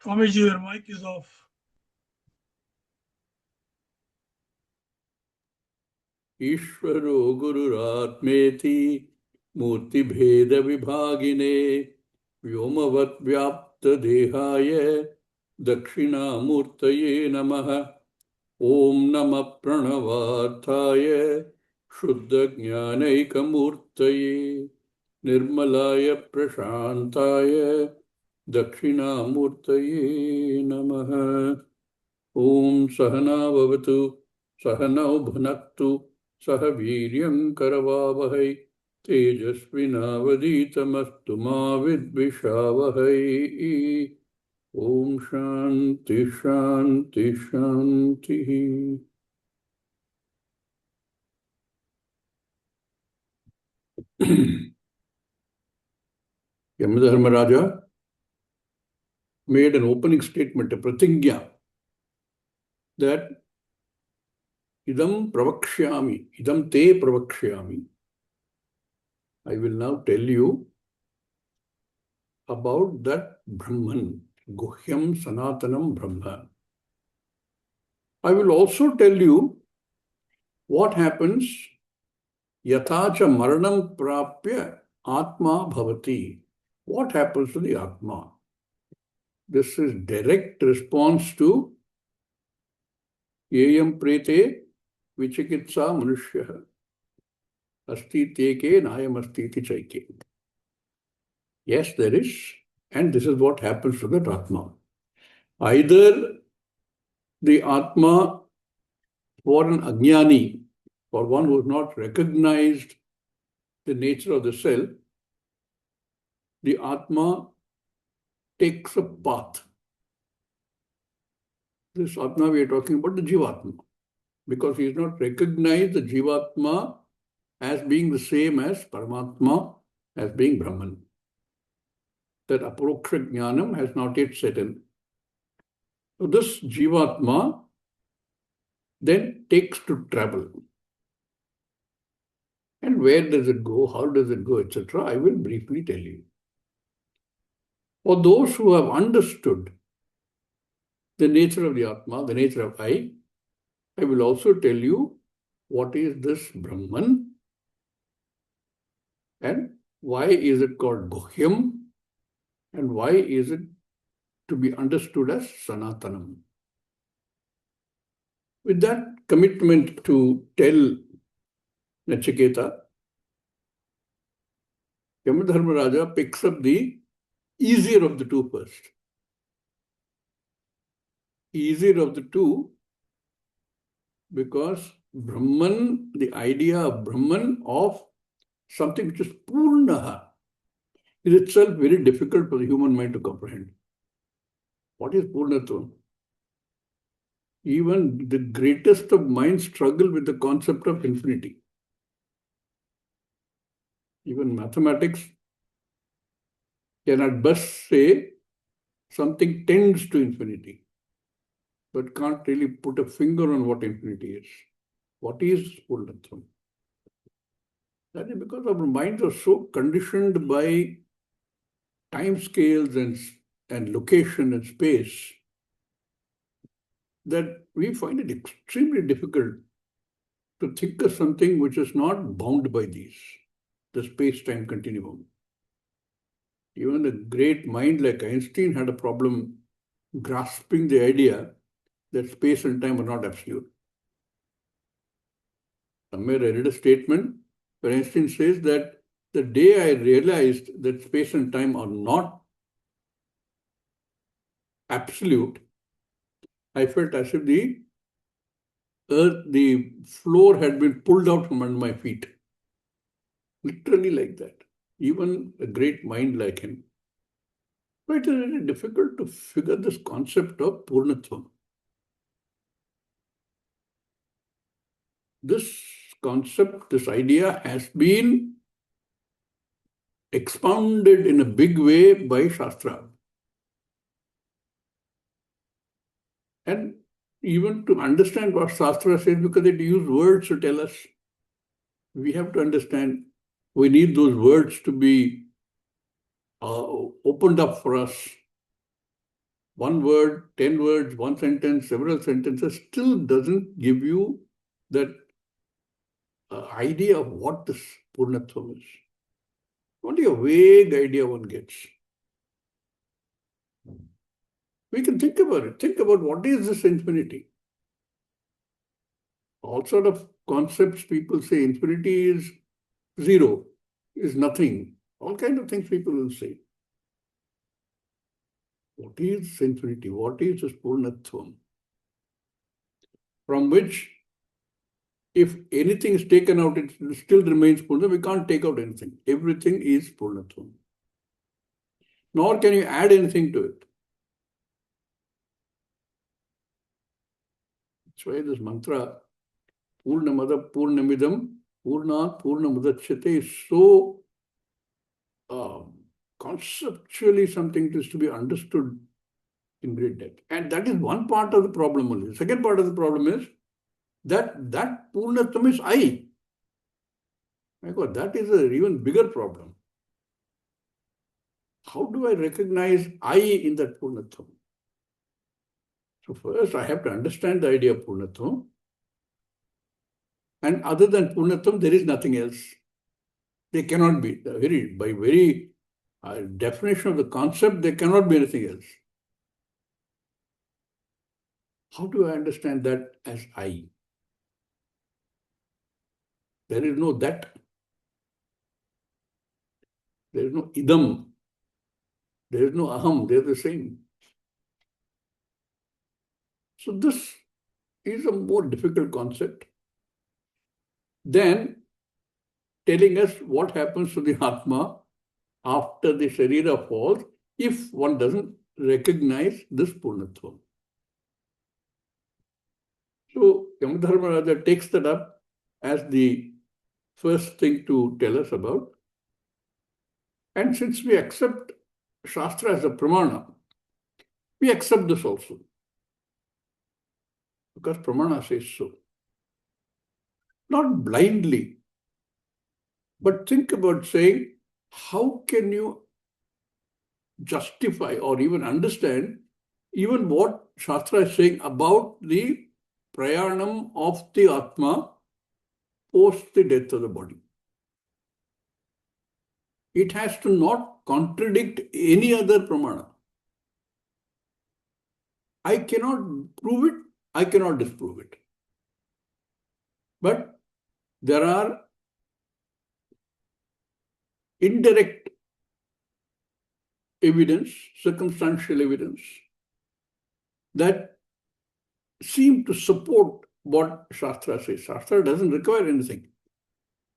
Swamiji, your mic is off. ईश्वरो गुरुरात्मेति मूर्तिभेदविभागिने व्योमवद्व्याप्तदेहाय दक्षिणामूर्तये नमः। ॐ नमः प्रणवार्थाय शुद्धज्ञानैकमूर्तये निर्मलाय प्रशान्ताय दक्षिणामूर्तये नमः। ॐ सहना भवतु सहनौ भुनक्तु सह वीर्यं करवावहै तेजस्विनावधीतमस्तु मा विद्विषावहै। ॐ शान्ति शान्ति शान्तिः। Yamadharmaraja made an opening statement, a pratigya, that idam pravakshyami, idam te pravakshyami. I will now tell you about that Brahman, Guhyam Sanatanam Brahma. I will also tell you what happens yathacha maranam prapya atma bhavati. What happens to the atma? This is direct response to yeyam prete vichikitsa manushya asti teke nayam asti iti chaike. Yes, there is, and this is what happens to that atma. Either the atma, for an ajnani, for one who has not recognized the nature of the self, the atma takes a path. This atma we are talking about the jivatma, because he has not recognized the jivatma as being the same as Paramatma, as being Brahman. That aparoksha jnanam has not yet set in. So this jivatma then takes to travel. And where does it go, how does it go, etc., I will briefly tell you. For those who have understood the nature of the Atma, the nature of I will also tell you what is this Brahman and why is it called Guhyam and why is it to be understood as Sanatanam. With that commitment to tell Nachiketa, Yamadharmaraja picks up the easier of the two first. Easier of the two because Brahman, the idea of Brahman, of something which is Purnaha, is itself very difficult for the human mind to comprehend. What is Purnatvam? Even the greatest of minds struggle with the concept of infinity. Even mathematics can at best say something tends to infinity, but can't really put a finger on what infinity is. What is Purnatvam? That is because our minds are so conditioned by time scales and location and space that we find it extremely difficult to think of something which is not bound by these, the space-time continuum. Even a great mind like Einstein had a problem grasping the idea that space and time are not absolute. Somewhere I read a statement where Einstein says that the day I realized that space and time are not absolute, I felt as if the floor had been pulled out from under my feet. Literally like that. Even a great mind like him. But it is really difficult to figure this concept of Purnatvam. This concept, this idea has been expounded in a big way by Shastra. And even to understand what Shastra says, because it uses words to tell us, we have to understand, we need those words to be opened up for us. one word, 10 words, one sentence, several sentences still doesn't give you that idea of what this Purnatvam is. Only a vague idea one gets. We can think about it. Think about what is this infinity. All sort of concepts people say infinity is zero, is nothing. All kind of things people will say. What is infinity? What is this Purnatvam? From which, if anything is taken out, it still remains Purnatvam. We can't take out anything. Everything is Purnatvam. Nor can you add anything to it. That's why this mantra, Purnamada Purnamidam Purnat Purnamudachyate, is so conceptually something that is to be understood in great depth. And that is one part of the problem only. The second part of the problem is that Purnatvam is I. My God, that is an even bigger problem. How do I recognize I in that Purnatvam? So first I have to understand the idea of Purnatvam. And other than Purnatvam, there is nothing else. They cannot be. By very definition of the concept, there cannot be anything else. How do I understand that as I? There is no that. There is no idam. There is no aham. They are the same. So this is a more difficult concept than telling us what happens to the Atma after the Sharira falls if one doesn't recognize this Purnatvam. So Yamadharmaraja takes that up as the first thing to tell us about. And since we accept Shastra as a pramana, we accept this also. Because pramana says so. Not blindly, but think about saying, how can you justify or even understand even what Shastra is saying about the prayanam of the Atma post the death of the body? It has to not contradict any other pramana. I cannot prove it, I cannot disprove it. But there are indirect evidence, circumstantial evidence, that seem to support what Shastra says. Shastra doesn't require anything.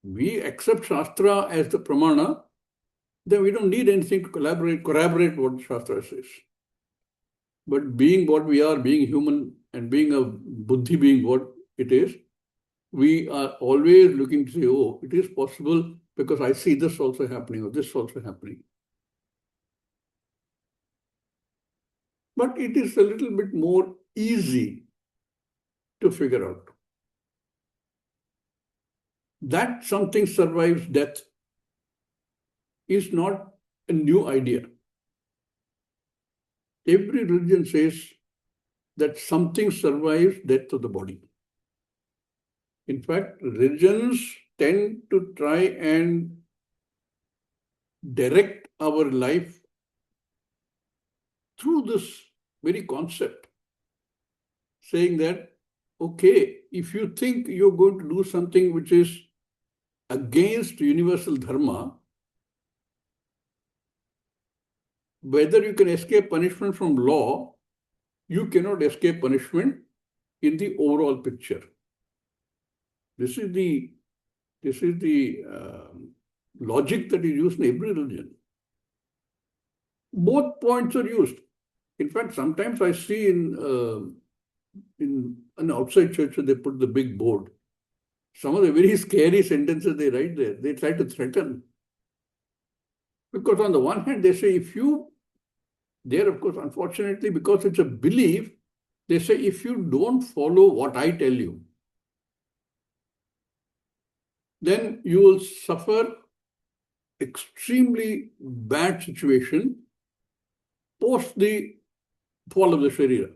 We accept Shastra as the pramana, then we don't need anything to corroborate what Shastra says. But being what we are, being human and being a buddhi being what it is, we are always looking to say, oh, it is possible because I see this also happening or this also happening. But it is a little bit more easy to figure out. That something survives death is not a new idea. Every religion says that something survives death of the body. In fact, religions tend to try and direct our life through this very concept, saying that, okay, if you think you're going to do something which is against universal dharma, whether you can escape punishment from law, you cannot escape punishment in the overall picture. This is the logic that is used in every religion. Both points are used. In fact, sometimes I see in an outside church they put the big board. Some of the very scary sentences they write there, they try to threaten. Because on the one hand, they say there of course, unfortunately, because it's a belief, they say if you don't follow what I tell you, then you will suffer extremely bad situation post the fall of the Sharira.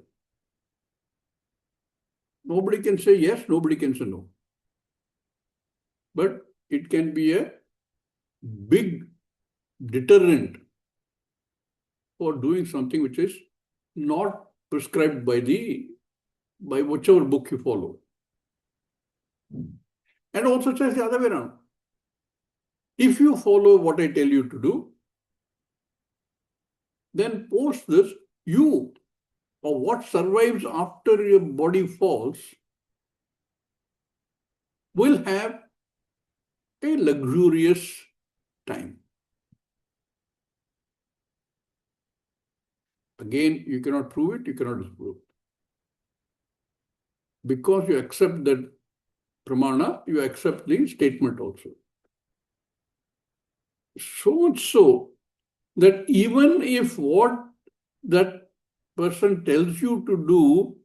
Nobody can say yes, nobody can say no. But it can be a big deterrent for doing something which is not prescribed by whichever book you follow. And also says the other way around. If you follow what I tell you to do, then post this, you or what survives after your body falls will have a luxurious time. Again, you cannot prove it, you cannot disprove it. Because you accept that pramana, you accept the statement also. So much so that even if what that person tells you to do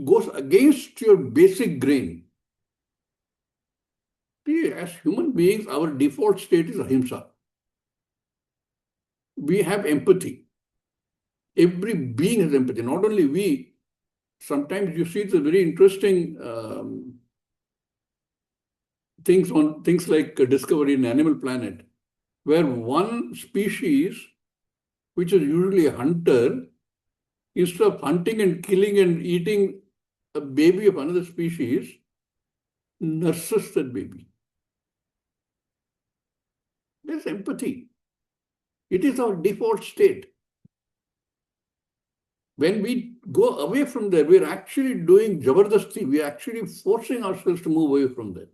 goes against your basic grain. See, as human beings, our default state is ahimsa. We have empathy. Every being has empathy, not only we. Sometimes you see the very interesting things like Discovery in Animal Planet, where one species, which is usually a hunter, instead of hunting and killing and eating a baby of another species, nurses that baby. There's empathy. It is our default state. When we go away from there, we're actually doing jabardasti. We're actually forcing ourselves to move away from there.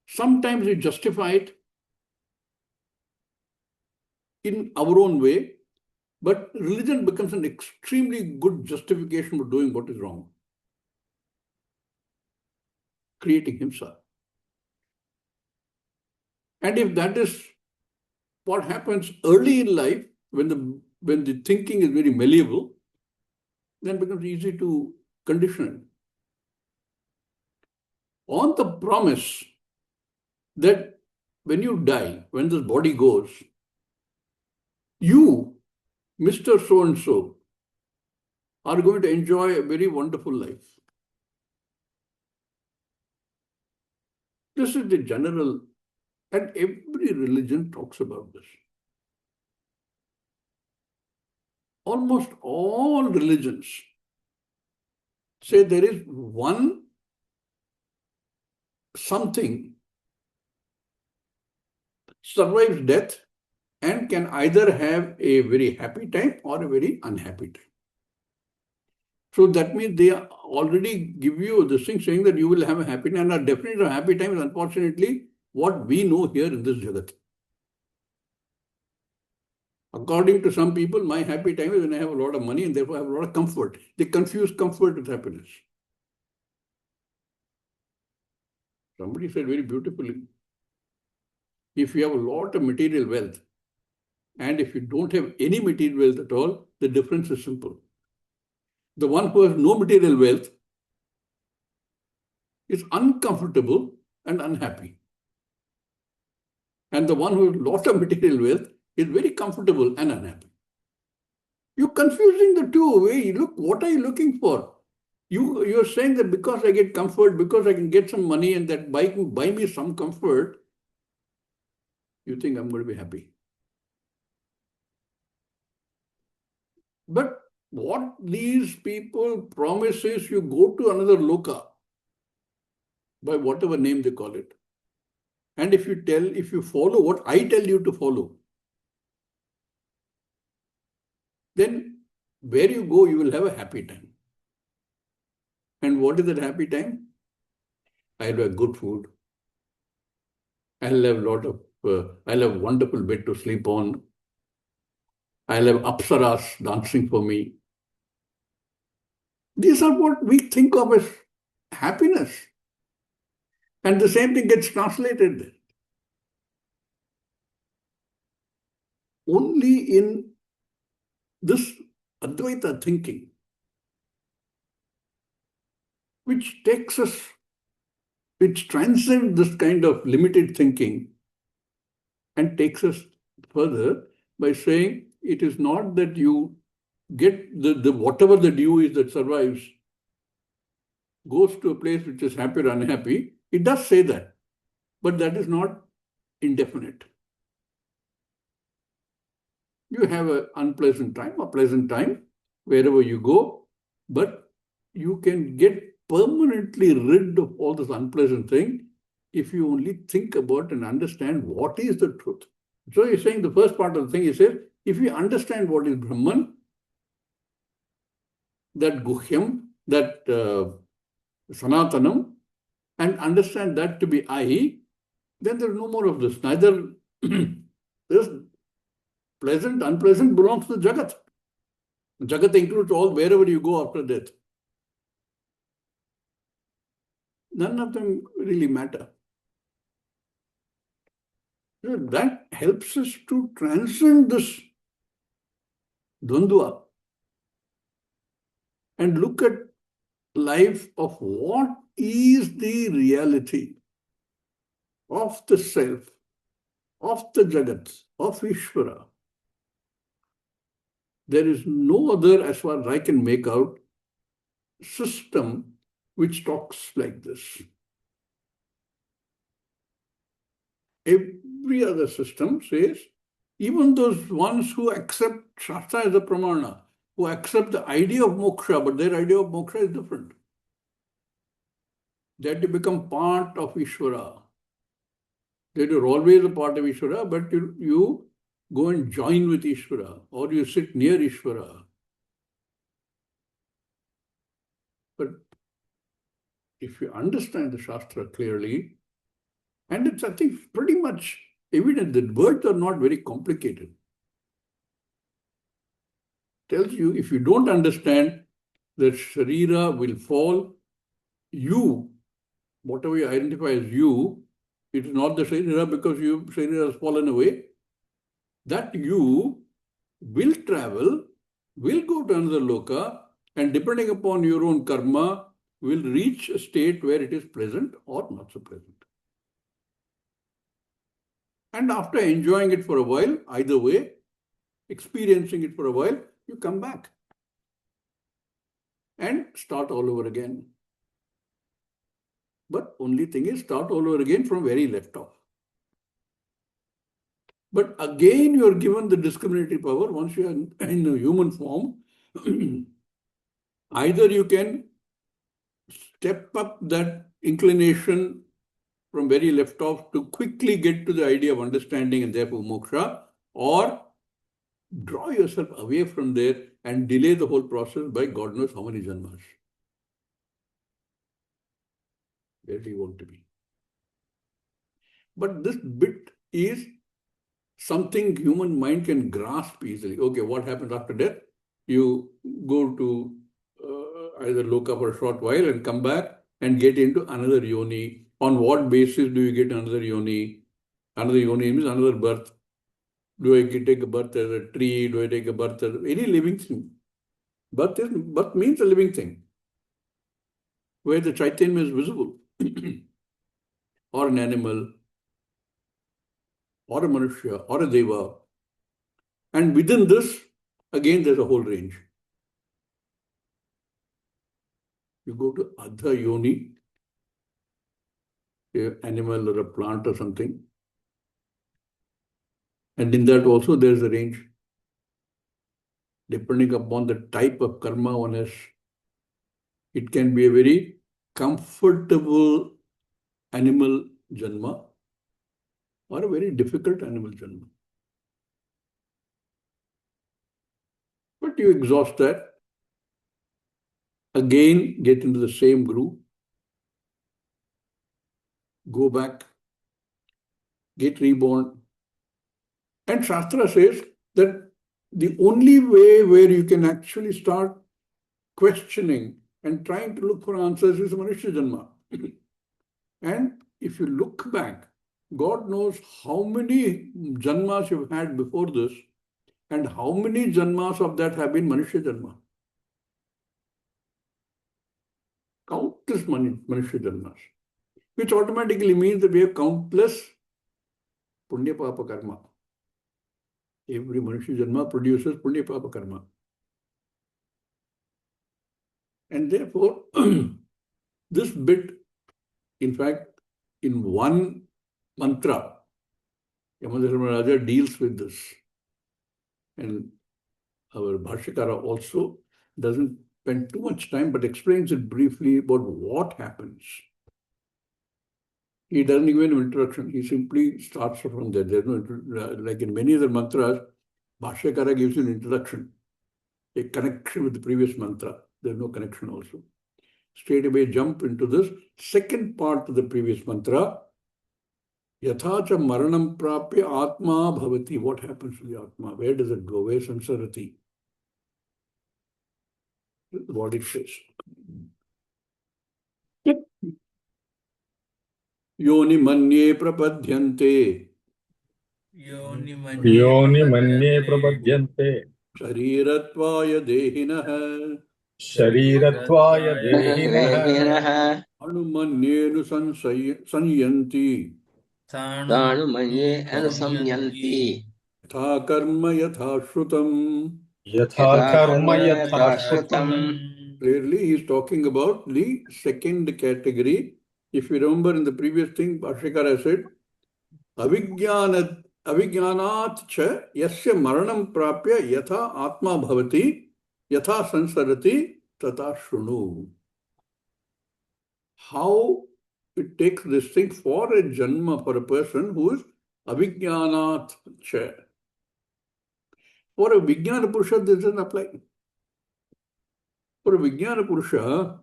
Sometimes we justify it in our own way, but religion becomes an extremely good justification for doing what is wrong. Creating himsa. And if that is what happens early in life, when the thinking is very malleable, then it becomes easy to condition it. On the promise that when you die, when this body goes, you, Mr. So-and-so, are going to enjoy a very wonderful life. This is the general, and every religion talks about this. Almost all religions say there is one something survives death and can either have a very happy time or a very unhappy time. So that means they already give you this thing saying that you will have a happy time, and a definitely a happy time is unfortunately what we know here in this Jagat. According to some people, my happy time is when I have a lot of money and therefore I have a lot of comfort. They confuse comfort with happiness. Somebody said very beautifully, if you have a lot of material wealth and if you don't have any material wealth at all, the difference is simple. The one who has no material wealth is uncomfortable and unhappy. And the one who has a lot of material wealth is very comfortable and unhappy. You're confusing the two. Hey, look, what are you looking for? You're saying that because I get comfort, because I can get some money and that buy me some comfort, you think I'm going to be happy. But what these people promise is you go to another loka, by whatever name they call it. And if you follow what I tell you to follow, then where you go, you will have a happy time. And what is that happy time? I'll have good food. I'll have wonderful bed to sleep on. I'll have apsaras dancing for me. These are what we think of as happiness. And the same thing gets translated there. Only in this Advaita thinking, which transcends this kind of limited thinking and takes us further by saying it is not that you get the whatever the dew is that survives, goes to a place which is happy or unhappy. It does say that, but that is not indefinite. You have an unpleasant time, a pleasant time, wherever you go, but you can get permanently rid of all this unpleasant thing if you only think about and understand what is the truth. So he's saying the first part of the thing, he says, if you understand what is Brahman, that Guhyam, that Sanatanam, and understand that to be I, then there's no more of this. Neither this pleasant, unpleasant belongs to Jagat. Jagat includes all wherever you go after death. None of them really matter. So that helps us to transcend this Dvandva and look at life of what is the reality of the self, of the Jagat, of Ishvara. There is no other, as far as I can make out, system which talks like this. Every other system says, even those ones who accept Shastra as a pramana, who accept the idea of moksha, but their idea of moksha is different. That you become part of Ishvara. That you're always a part of Ishvara, but you go and join with Ishvara, or you sit near Ishvara. But if you understand the Shastra clearly, and it's, I think, pretty much evident that words are not very complicated. Tells you, if you don't understand that Sharira will fall, you, whatever you identify as you, it is not the Sharira because Sharira has fallen away. That you will travel, will go to another loka, and depending upon your own karma, will reach a state where it is pleasant or not so pleasant. And after enjoying it for a while, either way, experiencing it for a while, you come back and start all over again. But only thing is, start all over again from where he left off. But again, you are given the discriminatory power once you are in a human form. Either you can step up that inclination from where you left off to quickly get to the idea of understanding and therefore moksha, or draw yourself away from there and delay the whole process by God knows how many janmas. Where do you want to be? But this bit is something human mind can grasp easily. Okay, what happens after death? You go to either loka for a short while and come back and get into another yoni. On what basis do you get another yoni? Another yoni means another birth. Do I take a birth as a tree? Do I take a birth as any living thing? Birth means a living thing, where the Chaitanya is visible, or an animal, or a Manushya, or a Deva. And within this, again, there's a whole range. You go to Adha Yoni, an animal or a plant or something. And in that also there's a range. Depending upon the type of karma one has, it can be a very comfortable animal janma or a very difficult animal janma. But you exhaust that, again get into the same groove, go back, get reborn. And Shastra says that the only way where you can actually start questioning and trying to look for answers is Manushya Janma. And if you look back, God knows how many Janmas you've had before this and how many Janmas of that have been Manushya Janma. Countless Manushya Janmas, which automatically means that we have countless Punya Papa Karma. Every Manushya Janma produces Punya Papa Karma. And therefore, this bit, in fact, in one mantra, Yamadharmaraja deals with this. And our Bhashyakara also doesn't spend too much time, but explains it briefly about what happens. He doesn't give an introduction. He simply starts from there. There's no, like in many other mantras, Bhashyakara gives you an introduction, a connection with the previous mantra. There's no connection also. Straight away jump into this second part of the previous mantra. Yathacha maranam prapya atma bhavati. What happens to the atma? Where does it go? Where samsarati? What it says. Yoni manye prapadyante. Yoni manye योनिमन्ये prapadyante. प्रपद्यन्ते Sharirattvaya dehinaha. शरीरत्वाय देहिनः देहिनः Anumanyenu sanyanti. तानुमन्ये Tanumanye अनुसंयन्ति Yatha karma yatha shrutam. यथा यथा कर्म कर्म यथा यथा श्रुतम्. श्रुतम्. Clearly, he is talking about the second category. If you remember in the previous thing, Bhashyakara said, Avijnanat cha yasya maranam prapya yatha atma bhavati yatha sansarati tata shrunu. How it takes this thing for a janma, for a person who is avijnanat cha. For a Vijnana Purusha, this doesn't apply. For a Vijnana Purusha,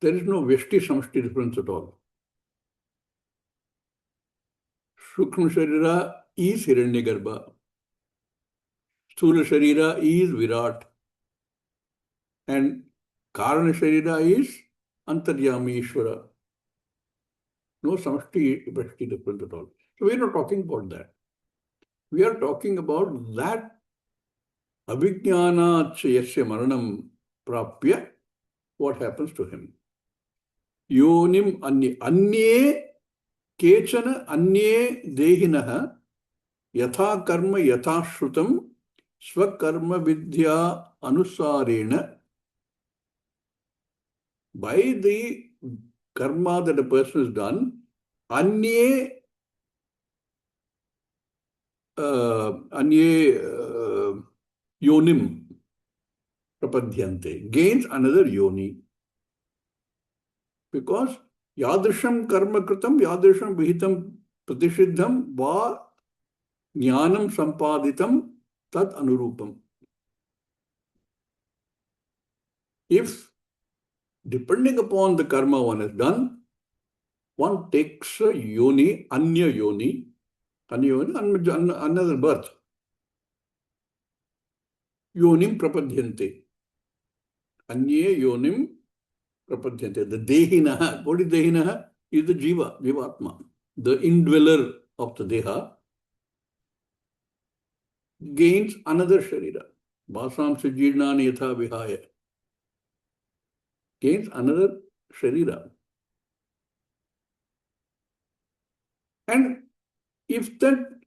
there is no Vyashti Samashti difference at all. Sukshma Sharira is Hiranyagarbha. Sthula Sharira is Virat. And Karana Sharira is Antaryami Ishvara. No Samashti Vyashti difference at all. So we are not talking about that. We are talking about that Avijnana Yasya Maranam Prapya, what happens to him. Yonim Anye Kechana Anye Dehinah Yatha Karma Yatha Shrutam Swakarma Vidya Anusarena. By the karma that a person has done, Anye Yonim Prapadyante gains another Yoni. Because Yadrisham Karma Kritam Yadrisham Vihitam Pratishiddham Va Jnanam Sampaditam Tad Anurupam. If, depending upon the karma one has done, one takes a yoni, anya yoni, another birth. Yonim prapadyante. Anye yonim prapadyante. The dehinaha. What is dehinaha? Is the jiva, jivatma. The indweller of the deha gains another sharira. Basam sujirnani yatha vihaya. Gains another sharira. And if that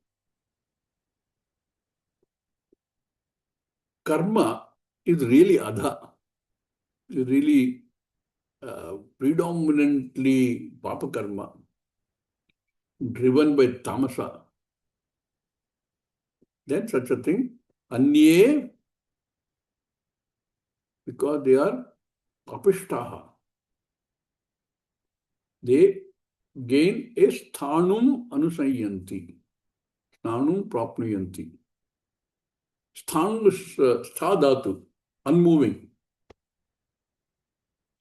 karma is really adha, is really predominantly papa karma, driven by tamasa, then such a thing, anye, because they are papishtaha, they gain a sthanum anusayanti, sthanum prapnuyanti. Sthanum is sthadatu, unmoving.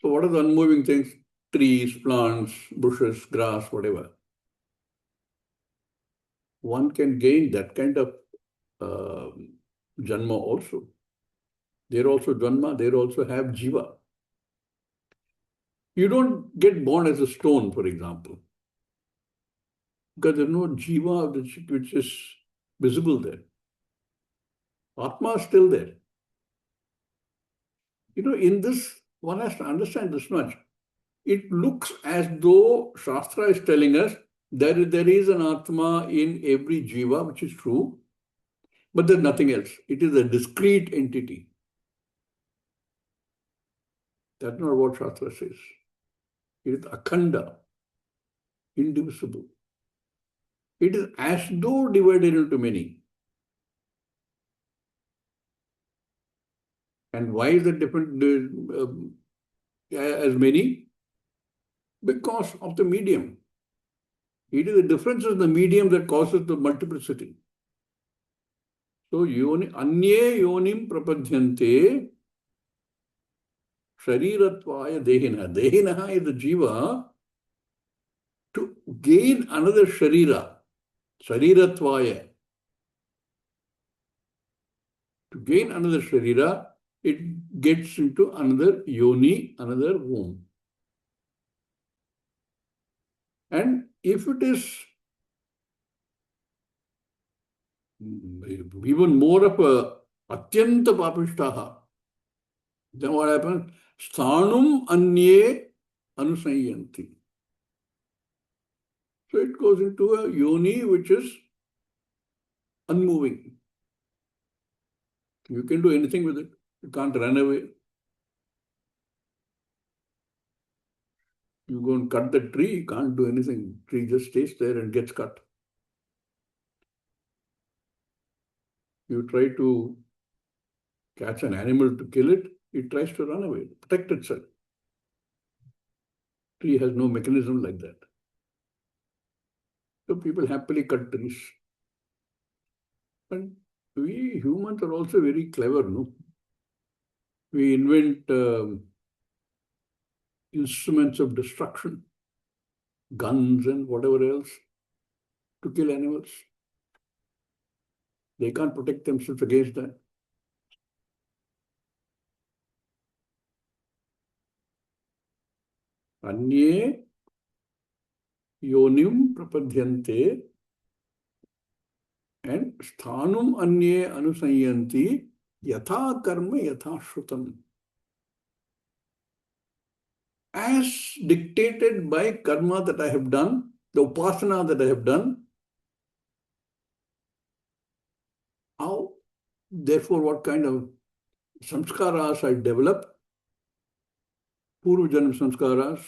So what are the unmoving things? Trees, plants, bushes, grass, whatever. One can gain that kind of janma also. They're also janma, they also have jiva. You don't get born as a stone, for example, because there's no jiva which is visible there. Atma is still there. You know, in this, one has to understand this much. It looks as though Shastra is telling us There is an Atma in every Jiva, which is true, but there's nothing else. It is a discrete entity. That's not what Shastra says. It is akhanda, indivisible. It is as though divided into many. And why is it different as many? Because of the medium. It is the difference in the medium that causes the multiplicity. So, anye yonim prapadhyante sharirattvaya dehina. Dehina is the jiva to gain another sharira. Sharirattvaya. To gain another sharira, it gets into another yoni, another womb. And if it is even more of a atyanta papishtaha, then what happens? Sthanum anye anusayanti. So it goes into a yoni which is unmoving. You can do anything with it. You can't run away. You go and cut the tree, you can't do anything. The tree just stays there and gets cut. You try to catch an animal to kill it, it tries to run away, protect itself. Tree has no mechanism like that. So people happily cut trees. And we humans are also very clever, no? We invent instruments of destruction, guns and whatever else, to kill animals. They can't protect themselves against that. Anye yonim prapadhyante and sthanum anye anusayanti yatha karma yatha shrutam. As dictated by karma that I have done, the upasana that I have done, how, therefore, what kind of samskaras I develop, purva-janam samskaras.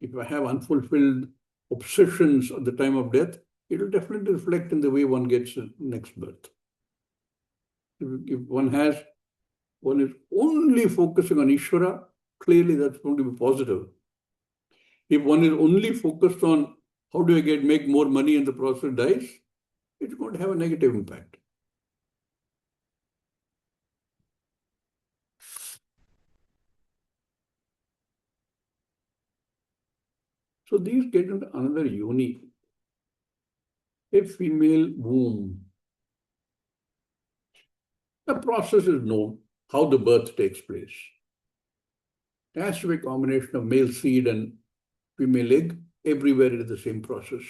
If I have unfulfilled obsessions at the time of death, it will definitely reflect in the way one gets the next birth. If one is only focusing on Ishvara, clearly that's going to be positive. If one is only focused on how do I make more money and the process dies, it's going to have a negative impact. So these get into another yoni, a female womb. The process is known, how the birth takes place. It has to be a combination of male seed and female egg. Everywhere it is the same process.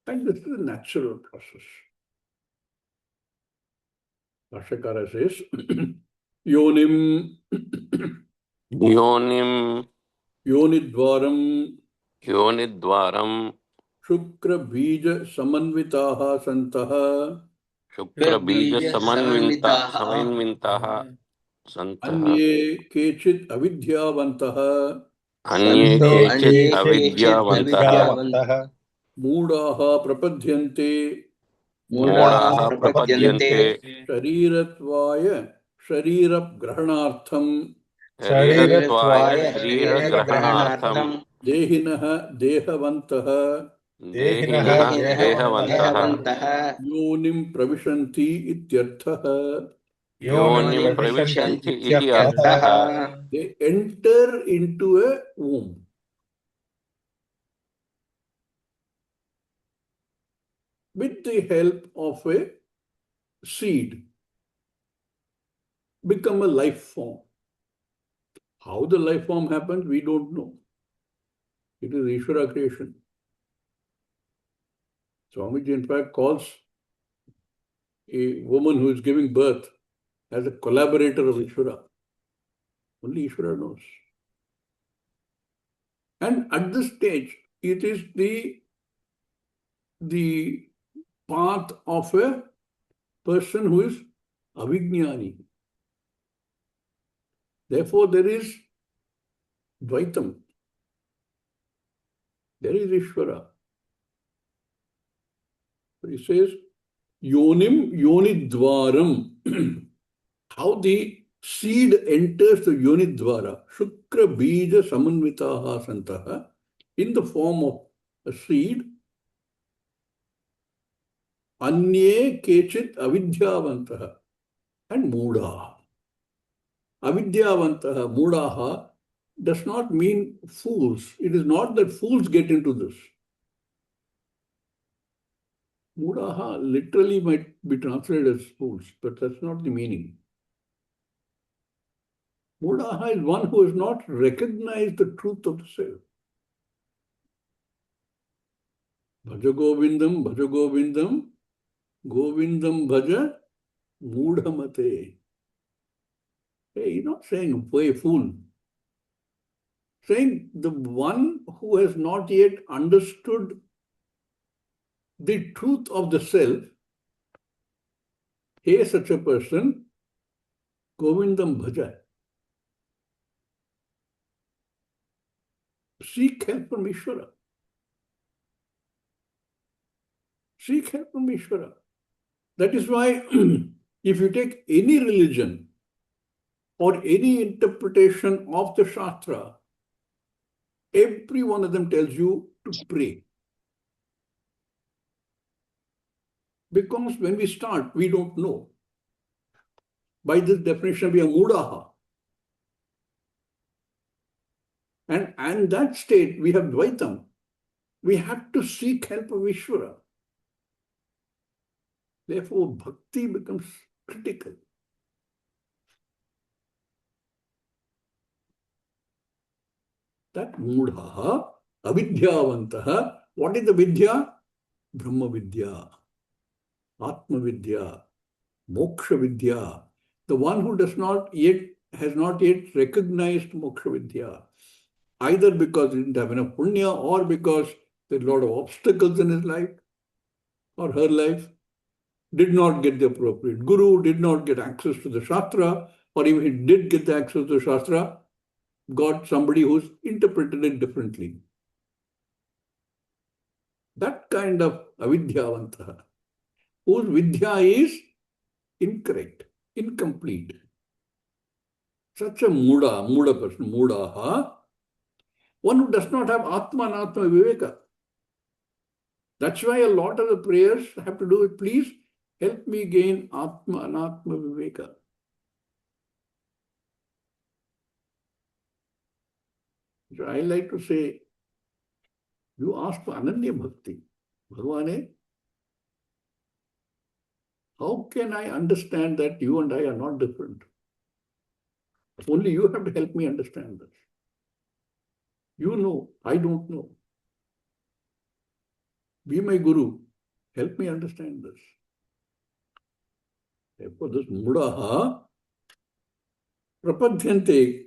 And this is a natural process. Bhashyakara says, yonim योनिम् yonidvaram योनिद्वारम् shukra bija samanvitaha santaha शुक्रबीजसमन्विताः सन्तः anye kechit avidhyavantaha अन्ये अन्ये केचित् केचित् अविद्यावन्तः विद्यावन्तः मूढाः प्रपद्यन्ते मूढाः प्रपद्यन्ते शरीरत्वाय शरीरग्रहणार्थं शरीरत्वाय शरीरत्वाय शरीरग्रहणार्थं शरीरग्रहणार्थं देहिनः देहवन्तः देहिनः देहवन्तः योनिं प्रविशन्ति इत्यर्थः. योनिं प्रविशन्ति इति इत्यर्थः. अर्थः. They enter into a womb. With the help of a seed, become a life form. How the life form happens, we don't know. It is Ishvara creation. Swamiji, in fact, calls a woman who is giving birth as a collaborator of Ishvara. Only Ishvara knows. And at this stage, it is the path of a person who is avijnani. Therefore, there is Dvaitam. There is Ishvara. So he says, Yonim Yonidvaram. How the seed enters the Yonidvara. Shukra Bija Samanvitaha Santaha. In the form of a seed. Anye Kechit Avidyavantaha. And Mudaha. Avidyavantaha, Mudaha does not mean fools. It is not that fools get into this. Mudaha literally might be translated as fools, but that's not the meaning. Mudaha is one who has not recognized the truth of the self. Bhaja Govindam, Govindam Bhaja Mudhamate. Hey, he's not saying a fool. Saying the one who has not yet understood the truth of the self, hey, such a person, Govindam Bhaja. Seek help from Ishvara. Seek help from Ishvara. That is why if you take any religion or any interpretation of the Shastra, every one of them tells you to pray. Because when we start, we don't know. By this definition, we are Mudaha. And that state, we have Dvaitam. We have to seek help of Ishvara. Therefore, bhakti becomes critical. That Mudhaha, Avidyavantaha. What is the Vidya? Brahma Vidya, Atma Vidya, Moksha Vidya. The one who has not yet recognized Moksha Vidya. Either because he didn't have enough punya or because there are a lot of obstacles in his life or her life, did not get the appropriate guru, did not get access to the Shastra, or even he did get the access to the Shastra, got somebody who's interpreted it differently. That kind of avidyavantaha, whose vidya is incorrect, incomplete. Such a muda person, mudaha, one who does not have atma and atma viveka. That's why a lot of the prayers have to do with, please help me gain atma and atma viveka. So I like to say, you ask for Ananya Bhakti. Bhagavane, how can I understand that you and I are not different? Only you have to help me understand this. You know, I don't know. Be my guru. Help me understand this. Therefore, this mudaha prapadyante.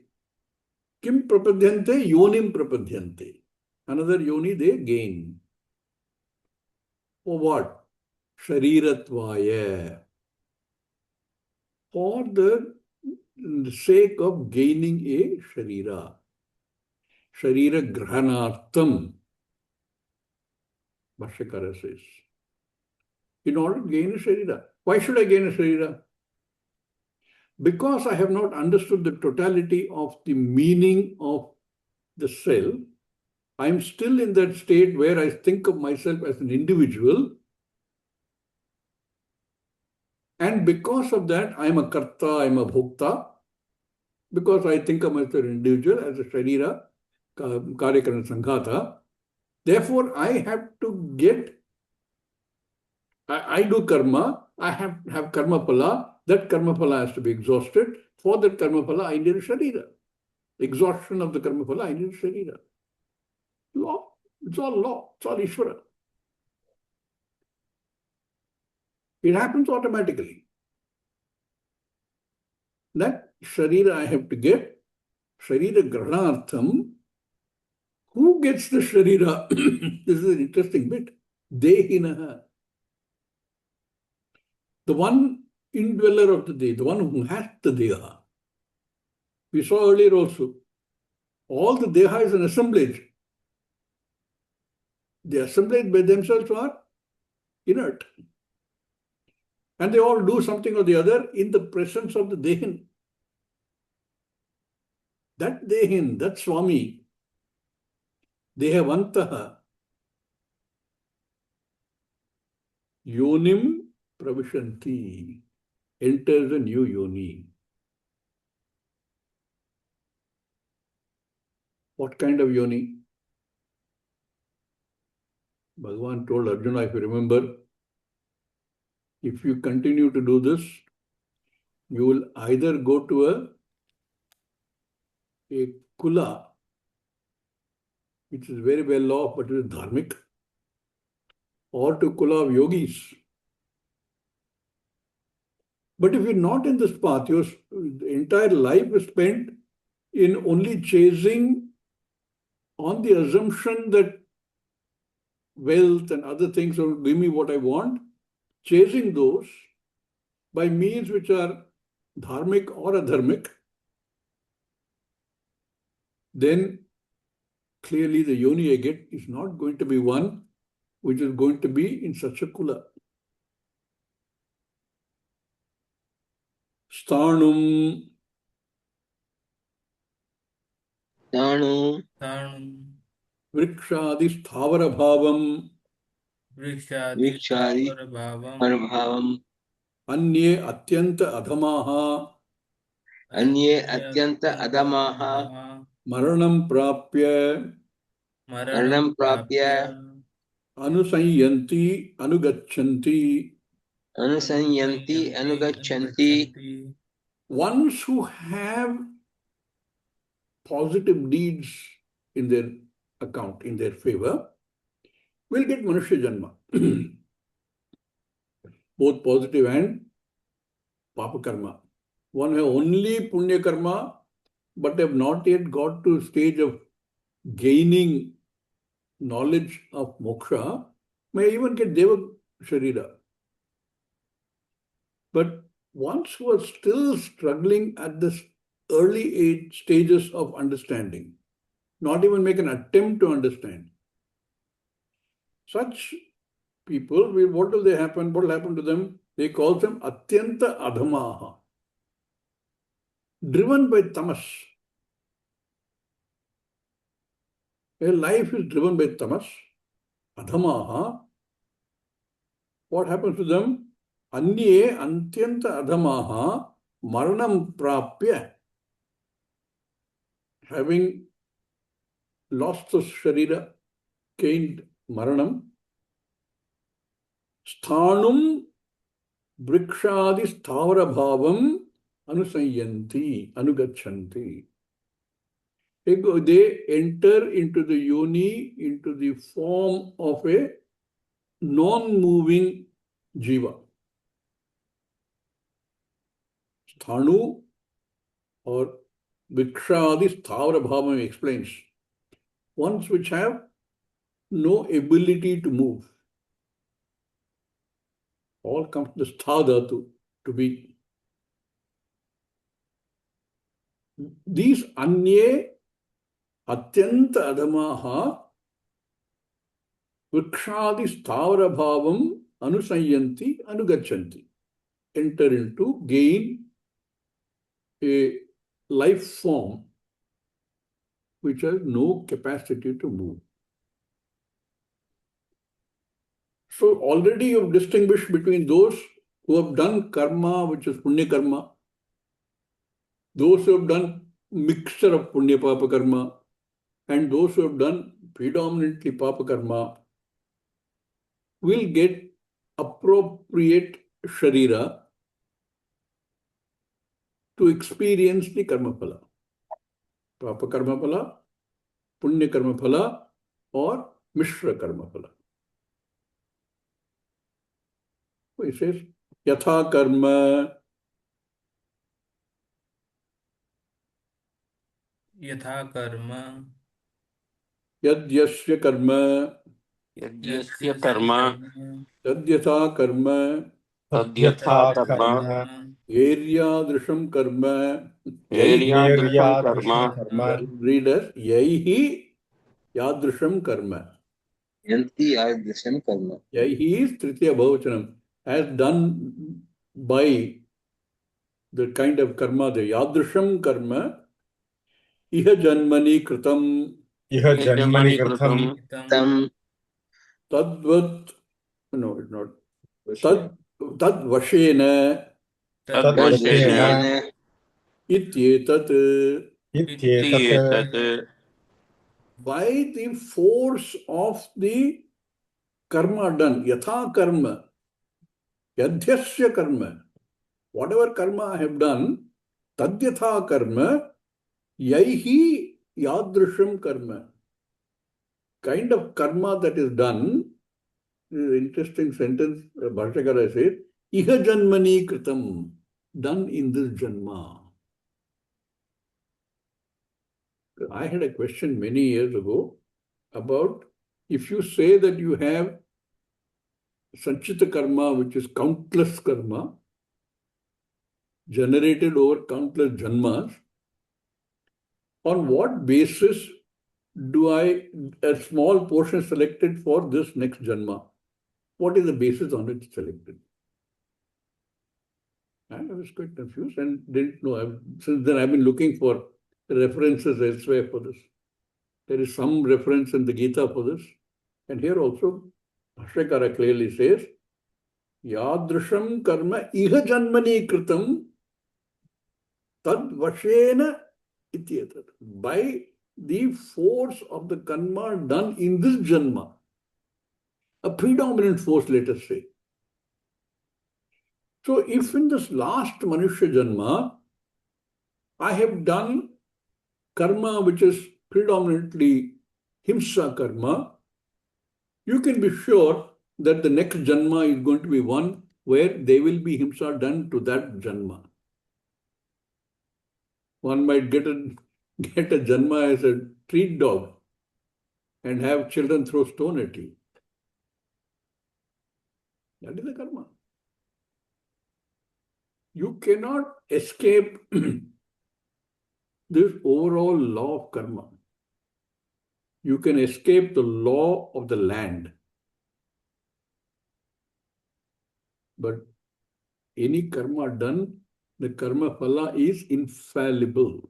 Kim prapadyante? Yonim prapadyante. Another yoni they gain. For what? Sharirattvaya. For the sake of gaining a sharira. Sharira grahanartham. Bhashyakara says. In order to gain a sharira. Why should I gain a sharira? Because I have not understood the totality of the meaning of the self, I am still in that state where I think of myself as an individual. And because of that, I am a karta, I am a bhokta. Because I think of myself as an individual, as a sharira, karyakarana sanghata. Therefore, I have to get, I do karma, I have karma phala. That karma phala has to be exhausted. For that karma phala, I need a sharira. Exhaustion of the karma phala, I need a sharira. Law. It's all law. It's all Ishvara. It happens automatically. That sharira I have to get. Sharira grahanartham. Who gets the Sharira? This is an interesting bit. Dehinaha. The one indweller of the Deha, the one who has the Deha. We saw earlier also. All the Deha is an assemblage. The assemblage by themselves are inert. And they all do something or the other in the presence of the Dehin. That Dehin, that Swami, Dehavantaha, Yonim Pravishanti, enters a new yoni. What kind of yoni? Bhagavan told Arjuna, if you remember, if you continue to do this, you will either go to a kula, which is very well off, but it is dharmic, or to kula of yogis. But if you're not in this path, your entire life is spent in only chasing on the assumption that wealth and other things will give me what I want, chasing those by means which are dharmic or adharmic, then clearly the yoni I get is not going to be one which is going to be in such a kula. Sthanum. Tanu. Vrikshadi sthavara bhavam. Vrikshadi Vikshari. Sthavara Bhavam Parabhavam. Anye atyanta adhamaha. Anye atyanta adamaha. Maranam prapya. Maranam prapya. Anusanyanti anugachanti. Anusanyanti anugachanti. Ones who have positive deeds in their account, in their favor, will get Manushya Janma. Both positive and Papa Karma. One have only Punya Karma, but have not yet got to a stage of gaining knowledge of moksha, may even get Deva Sharira. But ones who are still struggling at this early age stages of understanding, not even make an attempt to understand, such people, what will they happen? What will happen to them? They call them Atyanta Adhamaha, driven by tamas. Their life is driven by tamas. Adhamaha. What happens to them? Anye Antyanta Adhamaha Maranam Prapya. Having lost the Sharira, gained Maranam, Sthanum Brikshadi Sthavara Bhavam Anusanyanti, Anugachanti. They enter into the yoni, into the form of a non-moving jiva. Sthanu or Vikshadi Sthavara Bhavam explains. Ones which have no ability to move. All comes to the sthadhatu, to be. These anye atyanta adhamaha vrikshadi sthavara bhavam anusanyanti anugachanti. Enter into, gain a life form which has no capacity to move. So already you have distinguished between those who have done karma, which is punya karma, those who have done mixture of punya papa karma, and those who have done predominantly papa karma will get appropriate sharira to experience the karma phala. Papa karma phala, punya karma phala, or mishra karma phala. So he says, yatha karma. Yatha Karma. Yadyasya karma, Yadyasya karma, tadyatha karma, tadyatha karma, yaryadrisham karma, yaryadrisham karma, read as yaihi yadrisham karma. Yanti Yadrisham Karma. Yaihi is Tritiya Bhavachanam, as done by the kind of karma, the yadrisham karma, iha janmani kritam, yajamani kritam, Tam tadvat, no, it's not, tad vashena, tadvashena, Vashena ityetat, ityetat, by the force of the karma done, yatha karma, yadhyasya karma, whatever karma I have done, tadyatha karma, yaihi yadrisham karma, kind of karma that is done, this is an interesting sentence, Bhashyakara says, iha janmani kritam, done in this janma. I had a question many years ago about if you say that you have sanchita karma, which is countless karma, generated over countless janmas, on what basis do I, a small portion selected for this next janma? What is the basis on which selected? I was quite confused and didn't know. Since then, I've been looking for references elsewhere for this. There is some reference in the Gita for this. And here also, Bhashyakara clearly says, Yadrisham karma iha janmani kritam tad vashena ityetat. By the force of the karma done in this janma, a predominant force, let us say. So if in this last Manushya Janma, I have done karma which is predominantly himsa karma, you can be sure that the next Janma is going to be one where there will be himsa done to that Janma. One might get a Janma as a treat dog and have children throw stone at you. That is the karma. You cannot escape this overall law of karma. You can escape the law of the land. But any karma done, the karma phala is infallible.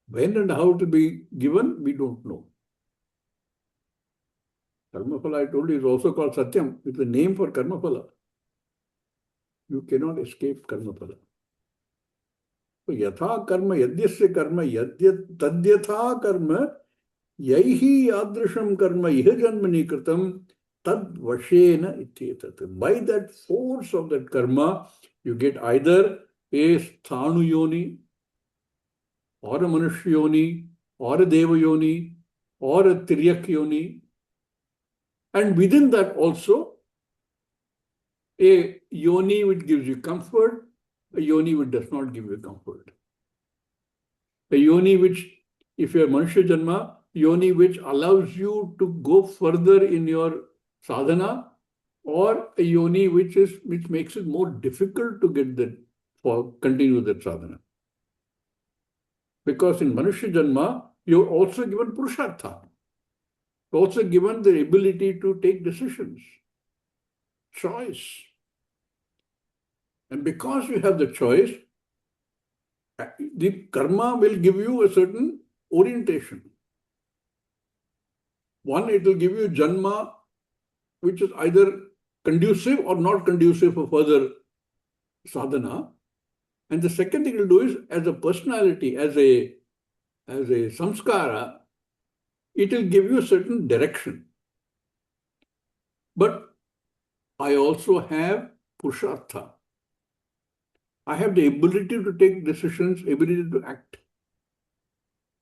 When and how to be given, we don't know. Karma phala, I told you, is also called Satyam. It's the name for karma phala. You cannot escape karma phala. So yatha karma, yadyasya karma, tadyatha karma, yaihi yadrisham karma, iha janmani kritam, tad vashena ityetat. By that force of that karma, you get either a sthanu yoni, or a manushya yoni, or a deva yoni, or a tiryak yoni, and within that also a yoni which gives you comfort, a yoni which does not give you comfort. A yoni which, if you are manushya janma, yoni which allows you to go further in your sadhana, or a yoni which makes it more difficult to get continue that sadhana. Because in manushya janma, you're also given purushartha. You're also given the ability to take decisions, choice. And because you have the choice, the karma will give you a certain orientation. One, it will give you janma which is either conducive or not conducive for further sadhana. And the second thing it will do is, as a personality, as a samskara, it will give you a certain direction. But I also have purushartha. I have the ability to take decisions, ability to act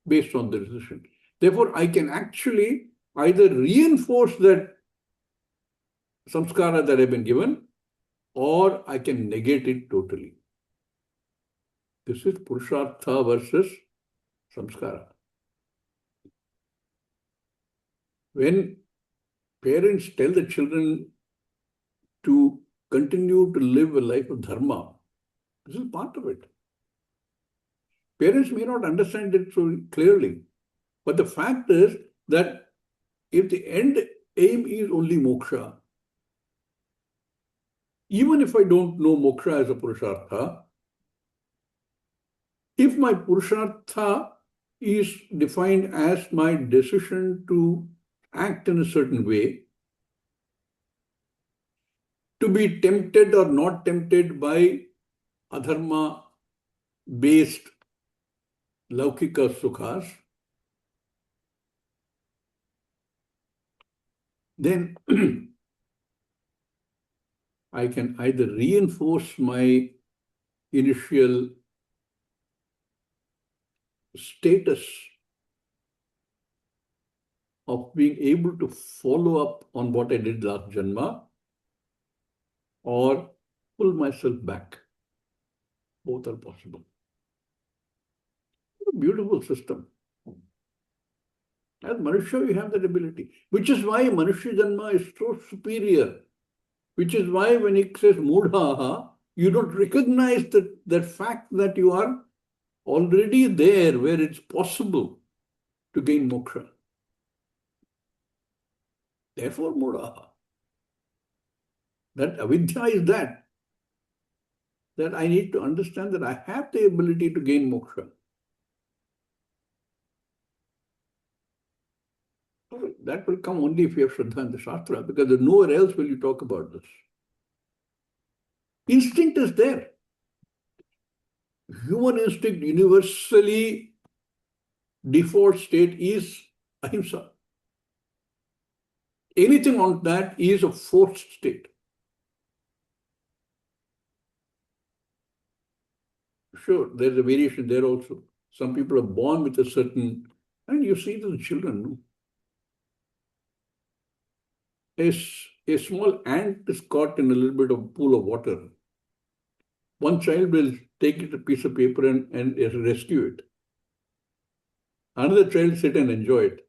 based on the decision. Therefore, I can actually either reinforce that samskara that I've been given, or I can negate it totally. This is purushartha versus samskara. when parents tell the children to continue to live a life of dharma, this is part of it. Parents may not understand it so clearly, but the fact is that if the end aim is only moksha, even if I don't know moksha as a purushartha, if my purushartha is defined as my decision to act in a certain way, to be tempted or not tempted by adharma-based laukika sukhas, then I can either reinforce my initial status of being able to follow up on what I did last janma, or pull myself back. Both are possible. It's a beautiful system. As Manushya, we have that ability, which is why Manushya Janma is so superior. Which is why when he says Mudhaha, you don't recognize that fact that you are already there where it's possible to gain moksha. Therefore, Mudhaha. That avidya is that I need to understand that I have the ability to gain moksha. That will come only if you have Shraddha in the Shastra, because nowhere else will you talk about this. Instinct is there. Human instinct universally default state is ahimsa. Anything on that is a forced state. Sure, there's a variation there also. Some people are born with a certain, and you see the children, no? A small ant is caught in a little bit of pool of water. One child will take it a piece of paper and rescue it. Another child sit and enjoy it.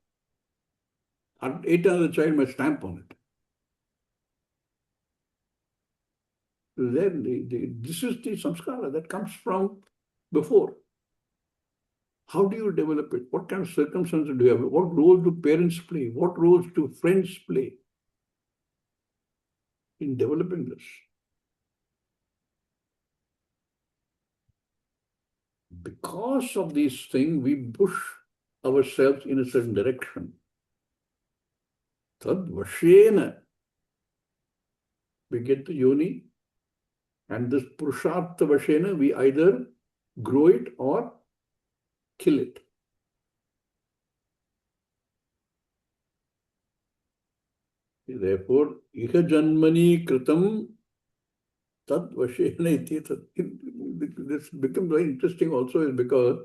Another child might stamp on it. Then this is the samskara that comes from before. How do you develop it? What kind of circumstances do you have? What role do parents play? What roles do friends play in developing this? Because of these things, we push ourselves in a certain direction. Tad vashena, we get the yoni, and this purushartha vashena, we either grow it or kill it. Therefore, iha janmani kritam tad vashena iti. This becomes very interesting also, is because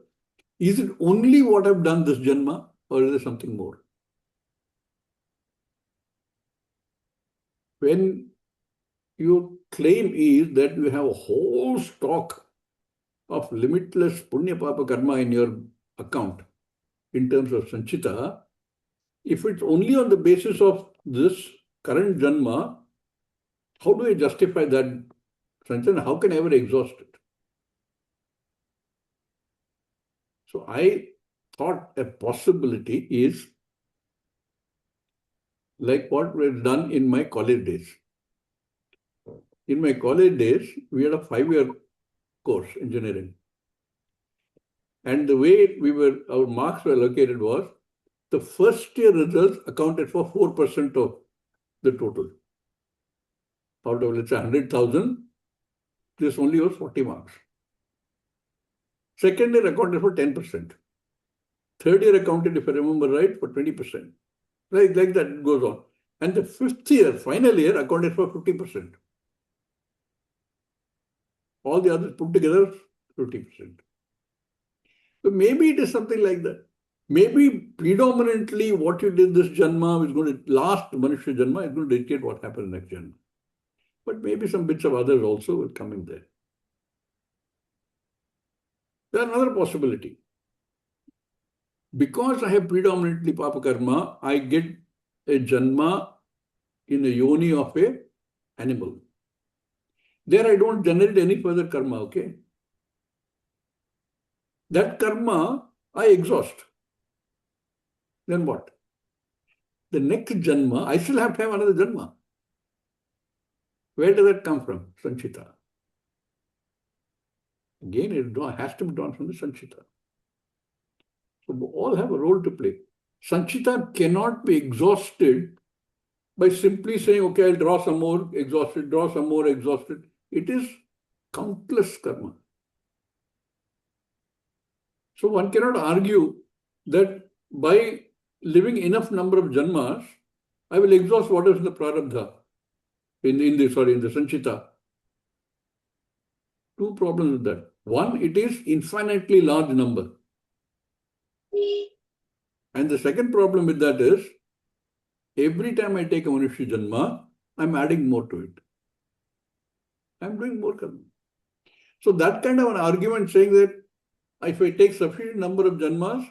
is it only what I've done this janma, or is there something more? When your claim is that you have a whole stock of limitless punya papa karma in your account in terms of sanchita, if it's only on the basis of this current janma, how do I justify that sanchita? How can I ever exhaust it? So I thought a possibility is like what was done in my college days. In my college days, we had a 5-year course, engineering. And the way our marks were allocated was, the first year results accounted for 4% of the total. Out of, let's say, 100,000, this only was 40 marks. Second year accounted for 10%. Third year accounted, if I remember right, for 20%. Like that it goes on. And the fifth year, final year, accounted for 50%. All the others put together, 50%. So maybe it is something like that. Maybe predominantly what you did this janma is going to, last Manushya janma is going to dictate what happens next janma. But maybe some bits of others also will come in there. There's another possibility. Because I have predominantly papa karma, I get a janma in a yoni of a animal. There I don't generate any further karma, okay? That karma I exhaust. Then what? The next janma, I still have to have another janma. Where does that come from? Sanchita. Again, it has to be drawn from the Sanchita. So we all have a role to play. Sanchita cannot be exhausted by simply saying, okay, I'll draw some more, exhausted, draw some more, exhausted. It is countless karma. So one cannot argue that by living enough number of janmas, I will exhaust what is in the prarabdha, in the Sanchita. Two problems with that. One, it is infinitely large number. And the second problem with that is, every time I take a Manushya Janma, I'm adding more to it. I'm doing more karma. So that kind of an argument saying that if I take sufficient number of Janmas,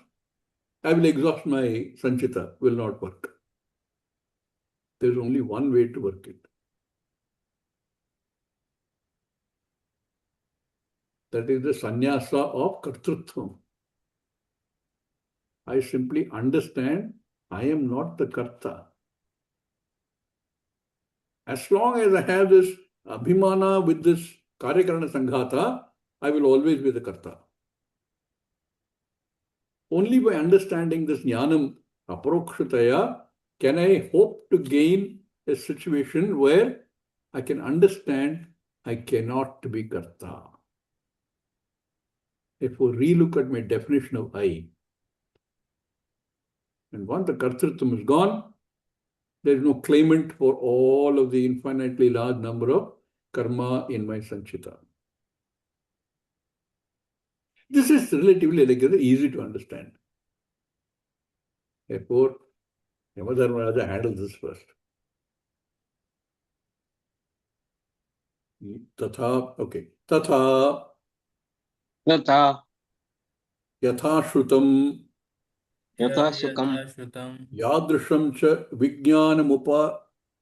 I will exhaust my Sanchita, will not work. There's only one way to work it. That is the sannyasa of kartrutvam. I simply understand I am not the karta. As long as I have this abhimana with this karyakarana sanghata, I will always be the karta. Only by understanding this jnanam aparokshataya can I hope to gain a situation where I can understand I cannot be karta. Therefore, relook at my definition of I. And once the kartrutvam is gone, there is no claimant for all of the infinitely large number of karma in my sanchita. This is relatively easy to understand. Therefore, Yamadharmaraja handles this first. Tatha, okay. Tatha तथा yatha shrutam यथा सुखम यथाश्रुतं yadrisham cha vijnanam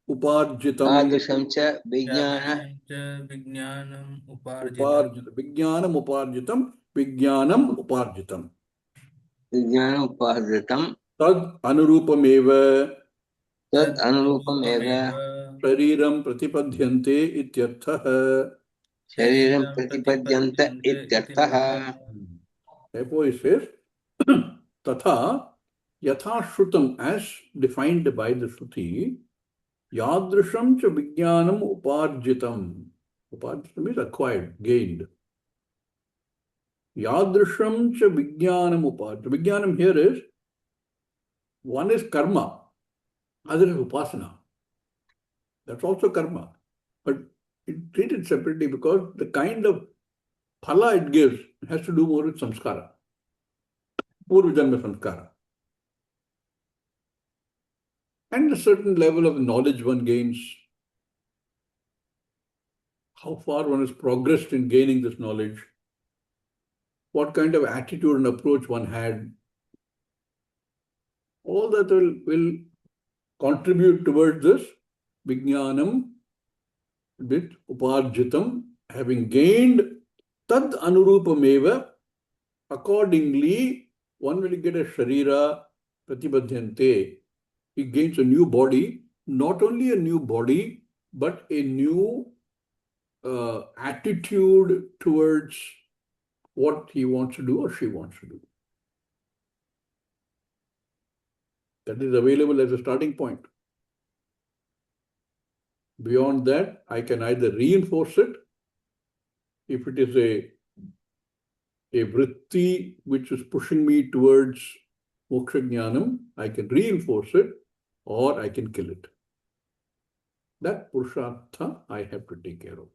uparjitam तादृशं च विज्ञान यादृशं च विज्ञानम् उपार्जितं vijnanam uparjitam vijnanam uparjitam विज्ञान उपार्जितं tad anurupameva तद् तद् अनुरूपम् एव अनुरूपमेव शरीरं प्रतिपद्यन्ते इत्यर्थः. शरीरं शरीरं प्रतिपद्यन्त प्रतिपद्यन्ते इत्यर्थः. इत्यर्थः. Therefore, it says, Tatha yatha shrutam, as defined by the Shruti, yadrisham cha vijnanam uparjitam. Uparjitam is acquired, gained. Yadrisham cha vijnanam uparjitam. Vijnanam here is, one is karma, other is upasana. That's also karma. But it treated separately because the kind of phala it gives has to do more with samskara. Purva janma samskara. And a certain level of knowledge one gains. How far one has progressed in gaining this knowledge. What kind of attitude and approach one had. All that will contribute towards this vijnanam with uparjitam, having gained tad anurupameva. Accordingly, one will get a sharira pratibadhyante. He gains a new body, not only a new body, but a new attitude towards what he wants to do or she wants to do. That is available as a starting point. Beyond that, I can either reinforce it, if it is a vritti which is pushing me towards moksha jnanam, I can reinforce it or I can kill it. That purushartha I have to take care of.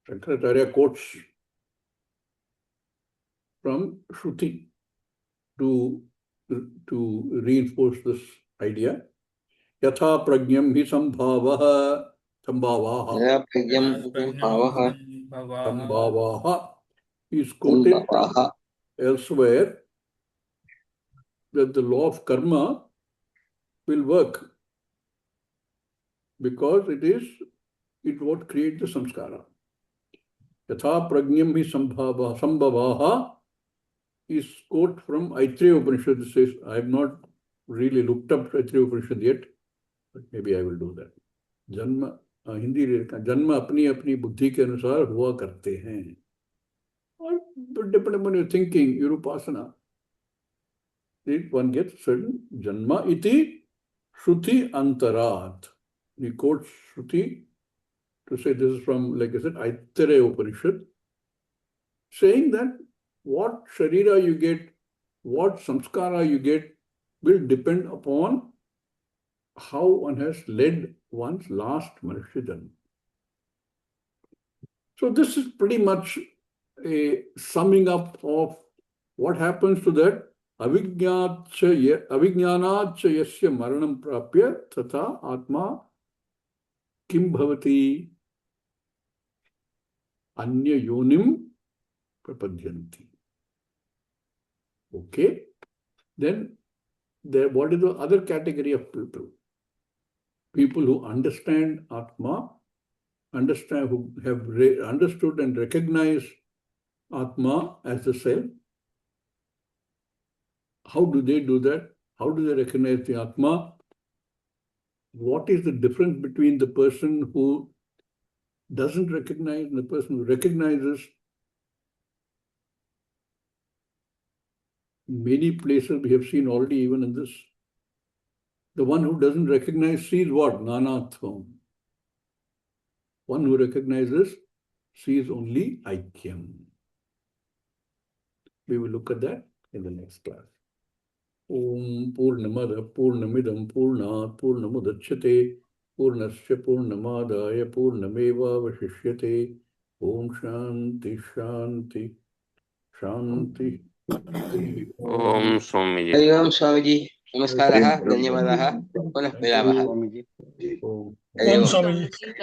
Shankaracharya quotes from Shruti to reinforce this idea. Yatha pragyam hi sambhavaha यदा प्रज्ञं प्रज्ञं भावः संभवाः sambhavaha is quoted from संभवाः elsewhere that the law of karma will work, because it what creates the samskara. Yatha prajnam hi sambhavaha is quote from Aitreya Upanishad. It says, I have not really looked up Aitreya Upanishad yet, but maybe I will do that. जन्म हिंदी जन्म अपनी अपनी बुद्धि के अनुसार हुआ करते हैं, और depending on your thinking, your upasana, one gets certain janma iti shruti antarat. We quote shruti to say this is from, like I said, Aitreya Upanishad, saying that what sharira you get, what samskara you get, will depend upon how one has led one's last Manushya Janma. So this is pretty much a summing up of what happens to that avijnanacha yasya maranam prapya tata atma kim bhavati anya yonim prapadyanti. Okay, then what is the other category of people? People who understand Atma, who have understood and recognized Atma as the self. How do they do that? How do they recognize the Atma? What is the difference between the person who doesn't recognize and the person who recognizes? Many places we have seen already, even in this. The one who doesn't recognize sees what? Nanatvam. One who recognizes sees only Aikyam. We will look at that in the next class. Om Purnamada Purnamidam Purnat Purnamudachyate Purnasya Purnamadaya Purnameva Vashishyate. Om Shanti Shanti Shanti. Om Swamiji. Hari ओम स्वामीजी, नमस्कारः, धन्यवादः, पुनः मिलामः। Om Hari ओम। स्वामीजी।